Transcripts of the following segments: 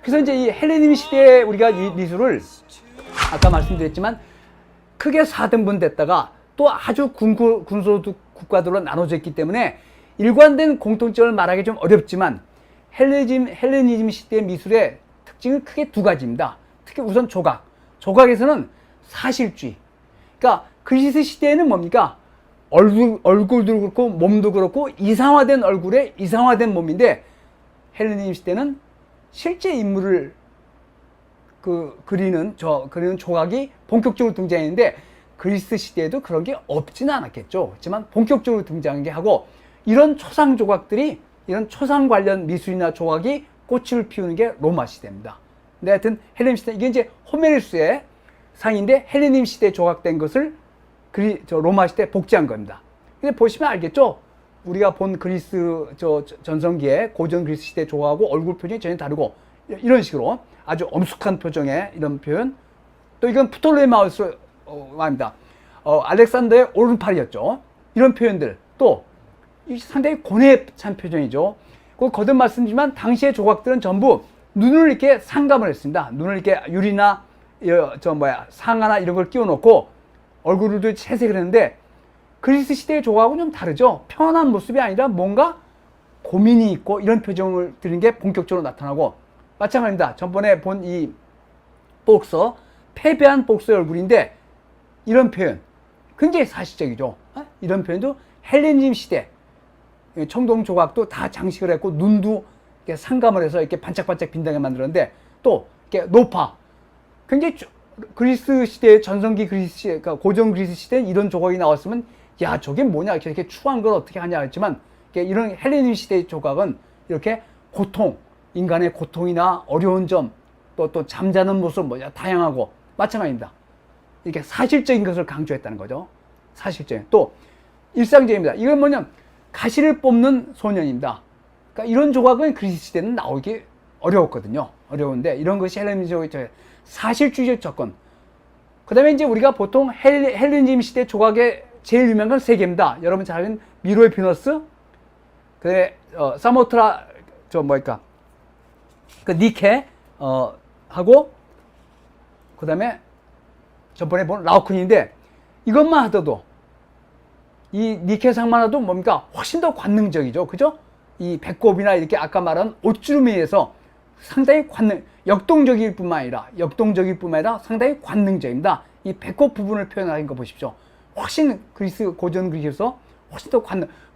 그래서 이제 이 헬레니즘 시대에 우리가 이 미술을 아까 말씀드렸지만 크게 4등분 됐다가 또 아주 군소 국가들로 나눠져 있기 때문에 일관된 공통점을 말하기 좀 어렵지만 헬레니즘 시대의 미술의 특징은 크게 두 가지입니다. 특히 우선 조각에서는 사실주의. 그러니까 그리스 시대에는 뭡니까? 얼굴도 그렇고 몸도 그렇고 이상화된 얼굴에 이상화된 몸인데 헬레니즘 시대는 실제 인물을 그리는 조각이 본격적으로 등장했는데 그리스 시대에도 그런 게 없지는 않았겠죠. 하지만 본격적으로 등장한 게 하고 이런 초상 조각들이 이런 초상 관련 미술이나 조각이 꽃을 피우는 게 로마 시대입니다. 근데 하여튼 헬레니즘 시대 이게 이제 호메르스의 상인데 헬레니즘 시대에 조각된 것을 로마 시대에 복제한 겁니다. 근데 보시면 알겠죠? 우리가 본 그리스 전성기의 고전 그리스 시대 조각하고 얼굴 표정이 전혀 다르고 이런 식으로 아주 엄숙한 표정의 이런 표현. 또 이건 프톨레마우스 말입니다. 알렉산더의 오른팔이었죠. 이런 표현들. 또 상당히 고뇌에 찬 표정이죠. 거듭 말씀드리지만 당시의 조각들은 전부 눈을 이렇게 상감을 했습니다. 눈을 이렇게 유리나 상아나 이런 걸 끼워 놓고 얼굴도 채색을 했는데 그리스 시대의 조각하고는 좀 다르죠. 편안한 모습이 아니라 뭔가 고민이 있고 이런 표정을 드리는 게 본격적으로 나타나고 마찬가지입니다. 전번에 본 이 복서, 패배한 복서의 얼굴인데 이런 표현 굉장히 사실적이죠. 이런 표현도 헬레니즘 시대 청동 조각도 다 장식을 했고 눈도 이렇게 상감을 해서 이렇게 반짝반짝 빛나게 만들었는데 또 이렇게 노파 굉장히 그리스 시대 전성기 그리스 시대 그러니까 고전 그리스 시대에 이런 조각이 나왔으면 야 저게 뭐냐 이렇게 추한 걸 어떻게 하냐 했지만 이런 헬레니즘 시대의 조각은 이렇게 고통 인간의 고통이나 어려운 점 또 잠자는 모습 다양하고 마찬가지입니다. 이렇게 사실적인 것을 강조했다는 거죠. 사실적인 또 일상적입니다. 이건 뭐냐면 가시를 뽑는 소년입니다. 그러니까 이런 조각은 그리스 시대는 나오기 어려웠거든요. 어려운데 이런 것이 헬레니즘의 사실주의적 접근. 그 다음에 이제 우리가 보통 헬레니즘 시대 조각의 제일 유명한 건 세 개입니다. 여러분 잘 아는 미로의 비너스, 그다음에 사모트라 니케 하고 그 다음에 전번에 본 라오쿤인데 이것만 하더라도 이 니케상만 하도 뭡니까 훨씬 더 관능적이죠. 그죠? 이 배꼽이나 이렇게 아까 말한 옷주름에 의해서 상당히 역동적일 뿐만 아니라 상당히 관능적입니다. 이 배꼽 부분을 표현하는 거 보십시오. 훨씬 고전 그리스에서 훨씬 더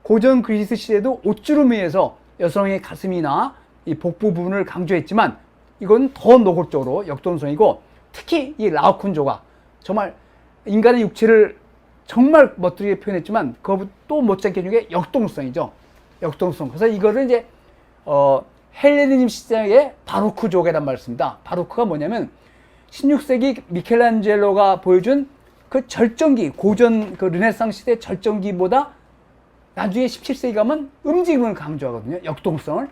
고전 그리스 시대도 옷주름에 의해서 여성의 가슴이나 이 복부 부분을 강조했지만 이건 더 노골적으로 역동성이고 특히 이 라오쿤 조각 정말 인간의 육체를 정말 멋들게 표현했지만 그거 또 못지않게 중에 역동성이죠. 역동성. 그래서 이거를 이제 헬레니즘 시대의 바로크 조각이란 말을 씁니다. 바로크가 뭐냐면 16세기 미켈란젤로가 보여준 그 절정기 고전 르네상스 시대 절정기보다 나중에 17세기 가면 움직임을 강조하거든요. 역동성을.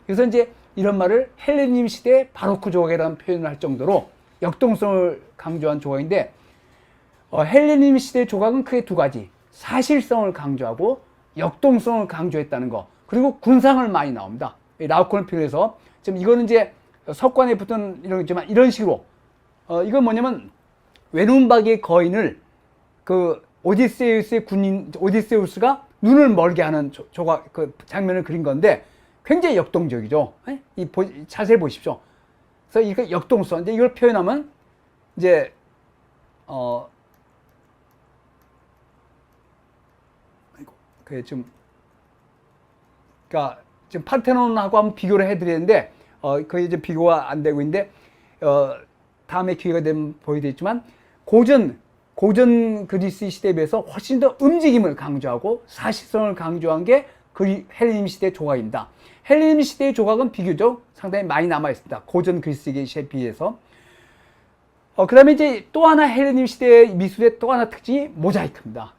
그래서 이제 이런 말을 헬레니즘 시대의 바로크 조각이라는 표현을 할 정도로 역동성을 강조한 조각인데 헬레니즘 시대의 조각은 크게 두 가지. 사실성을 강조하고 역동성을 강조했다는 거. 그리고 군상을 많이 나옵니다. 라오콘을 표현해서 지금 이거는 이제 석관에 붙은 이런 있지만 이런 식으로 이건 뭐냐면 외눈박이의 거인을 오디세우스가 눈을 멀게 하는 조각 장면을 그린 건데 굉장히 역동적이죠. 자세히 보십시오. 그래서 이거 역동성. 이제 이걸 표현하면 이제 그러니까 지금 파르테논하고 한번 비교를 해드리는데 거의 이제 비교가 안 되고 있는데 다음에 기회가 되면 보여드리지만 고전 그리스 시대에 비해서 훨씬 더 움직임을 강조하고 사실성을 강조한 게 헬레니즘 시대 조각입니다. 헬레니즘 시대의 조각은 비교적 상당히 많이 남아 있습니다. 고전 그리스 시대에 비해서. 그 다음에 이제 또 하나 헬레니즘 시대의 미술의 또 하나 특징이 모자이크입니다.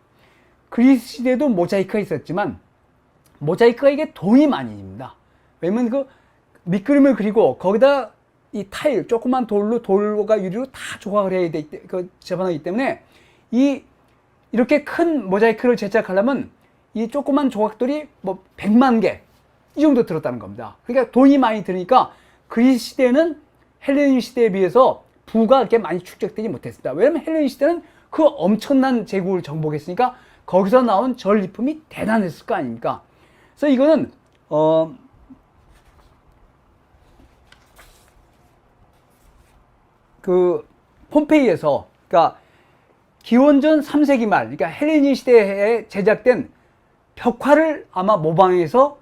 그리스 시대에도 모자이크가 있었지만 모자이크가 이게 돈이 많이 듭니다. 왜냐면 그 밑그림을 그리고 거기다 이 타일, 조그만 돌과 유리로 다 조각을 해야 재반하기 때문에 이렇게 큰 모자이크를 제작하려면 이 조그만 조각들이 100만 개 이 정도 들었다는 겁니다. 그러니까 돈이 많이 드니까 그리스 시대는 헬레니즘 시대에 비해서 부가 그렇게 많이 축적되지 못했습니다. 왜냐하면 헬레니즘 시대는 그 엄청난 제국을 정복했으니까 거기서 나온 전리품이 대단했을 거 아닙니까? 그래서 이거는 그 폼페이에서, 그러니까 기원전 3세기 말, 그러니까 헬레니즘 시대에 제작된 벽화를 아마 모방해서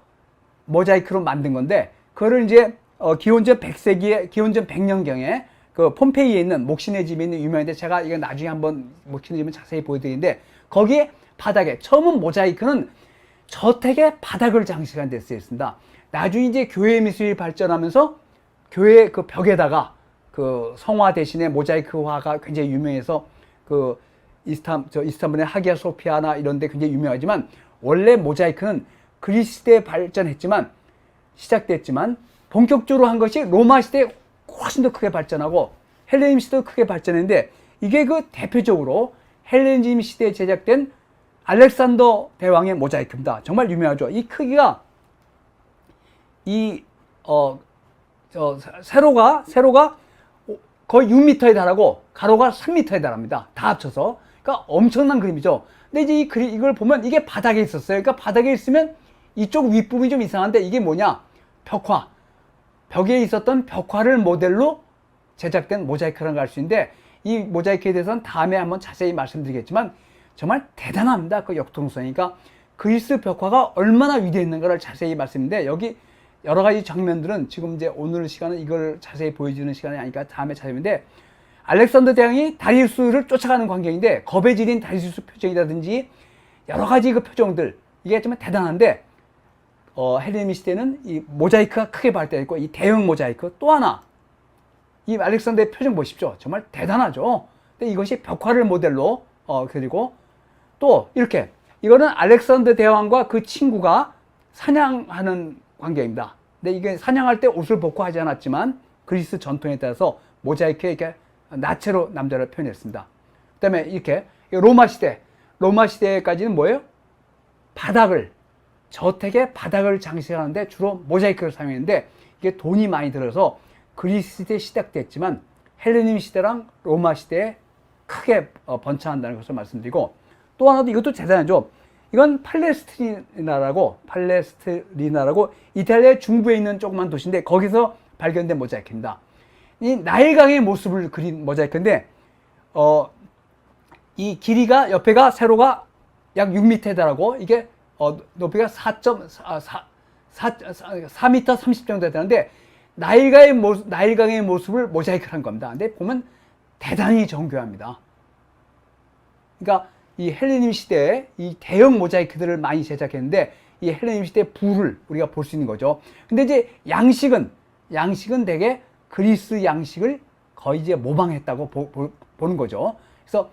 모자이크로 만든 건데, 그거를 이제 기원전 100세기에, 기원전 100년경에 그 폼페이에 있는 목신의 집에 있는 유명한데, 제가 이거 나중에 한번 목신의 집은 자세히 보여드리는데, 거기에 바닥에 처음은 모자이크는 저택의 바닥을 장식한 데 쓰였습니다. 나중에 이제 교회 미술이 발전하면서 교회 그 벽에다가 그 성화 대신에 모자이크화가 굉장히 유명해서 그 이스탄불의 하기야 소피아나 이런 데 굉장히 유명하지만, 원래 모자이크는 그리스 시대에 발전했지만, 시작됐지만 본격적으로 한 것이 로마 시대에 훨씬 더 크게 발전하고 헬레니즘 시대도 크게 발전했는데, 이게 그 대표적으로 헬레니즘 시대에 제작된 알렉산더 대왕의 모자이크입니다. 정말 유명하죠. 이 크기가 세로가 거의 6m에 달하고 가로가 3m에 달합니다. 다 합쳐서. 그러니까 엄청난 그림이죠. 근데 이제 이걸 보면 이게 바닥에 있었어요. 그러니까 바닥에 있으면 이쪽 윗부분이 좀 이상한데, 이게 뭐냐? 벽화. 벽에 있었던 벽화를 모델로 제작된 모자이크라는 걸 알 수 있는데, 이 모자이크에 대해서는 다음에 한번 자세히 말씀드리겠지만 정말 대단합니다. 그 역동성이. 그러니까 그리스 벽화가 얼마나 위대했는가를 자세히 말씀드리는데, 여기 여러 가지 장면들은 지금 이제 오늘 시간은 이걸 자세히 보여주는 시간이 아니니까 다음에 찾아보는데, 알렉산더 대왕이 다리우스를 쫓아가는 광경인데, 겁에 질린 다리우스 표정이라든지 여러 가지 그 표정들, 이게 정말 대단한데, 헬레니즘 시대는 이 모자이크가 크게 발달했고, 이 대형 모자이크, 또 하나 이 알렉산더의 표정 보십시오. 정말 대단하죠. 근데 이것이 벽화를 모델로 그리고 또 이렇게, 이거는 알렉산더 대왕과 그 친구가 사냥하는 광경입니다. 근데 이게 사냥할 때 옷을 벗고 하지 않았지만 그리스 전통에 따라서 모자이크에 이렇게 나체로 남자를 표현했습니다. 그 다음에 이렇게 로마 시대까지는 뭐예요? 저택의 바닥을 장식하는데 주로 모자이크를 사용했는데, 이게 돈이 많이 들어서 그리스 시대에 시작됐지만 헬레니즘 시대랑 로마 시대에 크게 번창한다는 것을 말씀드리고, 또 하나도 이것도 대단하죠. 이건 팔레스트리나라고 이탈리아 중부에 있는 조그만 도시인데, 거기서 발견된 모자이크입니다. 이 나일강의 모습을 그린 모자이크인데, 이 길이가, 옆에가 세로가 약 6m에 달하고, 이게 높이가 4m 30 정도 되는데, 나일강의 모습을 모자이크를 한 겁니다. 근데 보면 대단히 정교합니다. 그러니까 이 헬레니즘 시대에 이 대형 모자이크들을 많이 제작했는데, 이 헬레니즘 시대의 부를 우리가 볼 수 있는 거죠. 근데 이제 양식은 되게 그리스 양식을 거의 이제 모방했다고 보는 거죠. 그래서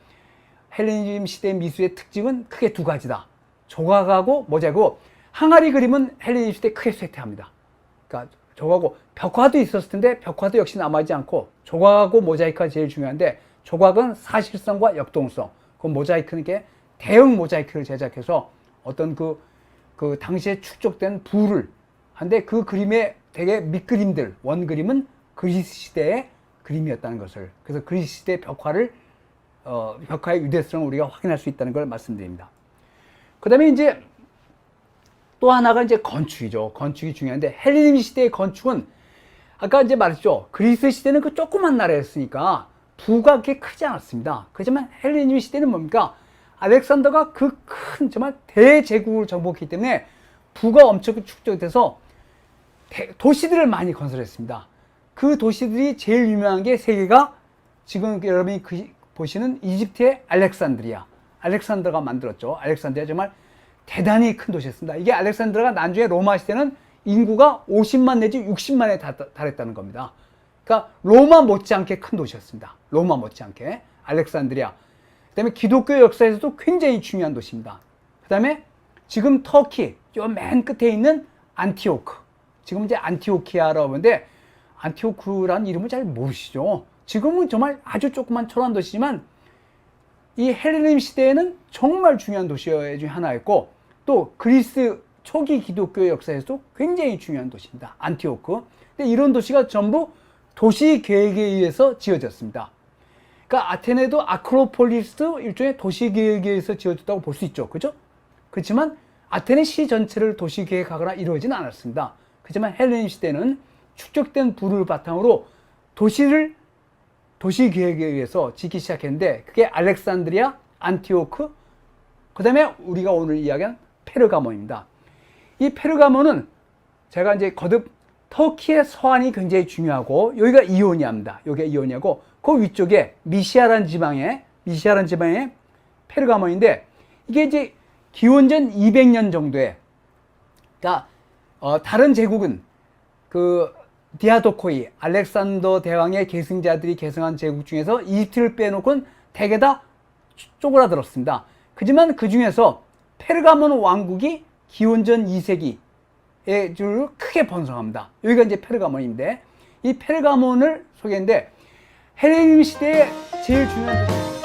헬레니즘 시대 미술의 특징은 크게 두 가지다. 조각하고 모자이크고, 항아리 그림은 헬레니즘 시대에 크게 쇠퇴합니다. 그러니까 조각하고, 벽화도 있었을 텐데 벽화도 역시 남아있지 않고, 조각하고 모자이크가 제일 중요한데, 조각은 사실성과 역동성, 그 모자이크는 게 대형 모자이크를 제작해서 어떤 그 당시에 축적된 부를 한데, 그 그림의 되게 밑그림들, 원그림은 그리스 시대의 그림이었다는 것을, 그래서 그리스 시대 벽화의 위대성을 우리가 확인할 수 있다는 걸 말씀드립니다. 그 다음에 이제 또 하나가 이제 건축이죠. 건축이 중요한데, 헬레니즘 시대의 건축은 아까 이제 말했죠. 그리스 시대는 그 조그만 나라였으니까 부가 그렇게 크지 않았습니다. 그렇지만 헬레니즘 시대는 뭡니까? 알렉산더가 그 큰 정말 대제국을 정복했기 때문에 부가 엄청 축적돼서 도시들을 많이 건설했습니다. 그 도시들이 제일 유명한 게 세 개가, 지금 여러분이 보시는 이집트의 알렉산더가 만들었죠. 알렉산드리아 정말 대단히 큰 도시였습니다. 이게 알렉산드리아가 나중에 로마 시대는 인구가 50만 내지 60만에 달했다는 겁니다. 그러니까 로마 못지않게 큰 도시였습니다. 로마 못지않게 알렉산드리아. 그 다음에 기독교 역사에서도 굉장히 중요한 도시입니다. 그 다음에 지금 터키 요 맨 끝에 있는 안티오크, 지금 이제 안티오키아라고 하는데, 안티오크라는 이름을 잘 모르시죠. 지금은 정말 아주 조그만 초라한 도시지만 이 헬레니즘 시대에는 정말 중요한 도시 중에 하나였고, 또 그리스 초기 기독교 역사에서도 굉장히 중요한 도시입니다. 안티오크. 근데 이런 도시가 전부 도시 계획에 의해서 지어졌습니다. 그러니까 아테네도 아크로폴리스도 일종의 도시 계획에 의해서 지어졌다고 볼 수 있죠. 그죠? 그렇지만 아테네 시 전체를 도시 계획하거나 이루어지는 않았습니다. 그렇지만 헬레니 시대는 축적된 부를 바탕으로 도시 계획에 의해서 짓기 시작했는데 그게 알렉산드리아, 안티오크, 그 다음에 우리가 오늘 이야기한 페르가몬입니다. 이 페르가몬은 제가 이제 거듭 터키의 서안이 굉장히 중요하고 여기가 이오니아입니다. 여기가 이오니아고 그 위쪽에 미시아라는 지방에 페르가몬인데 이게 이제 기원전 200년 정도에 그러니까 다른 제국은 그 디아도코이 알렉산더 대왕의 계승자들이 계승한 제국 중에서 이집트를 빼놓고는 대개 다 쪼그라들었습니다. 하지만 그 중에서 페르가몬 왕국이 기원전 2세기에 줄 크게 번성합니다. 여기가 이제 페르가몬인데 이 페르가몬을 소개했는데 헬레니즘 시대의 제일 중요한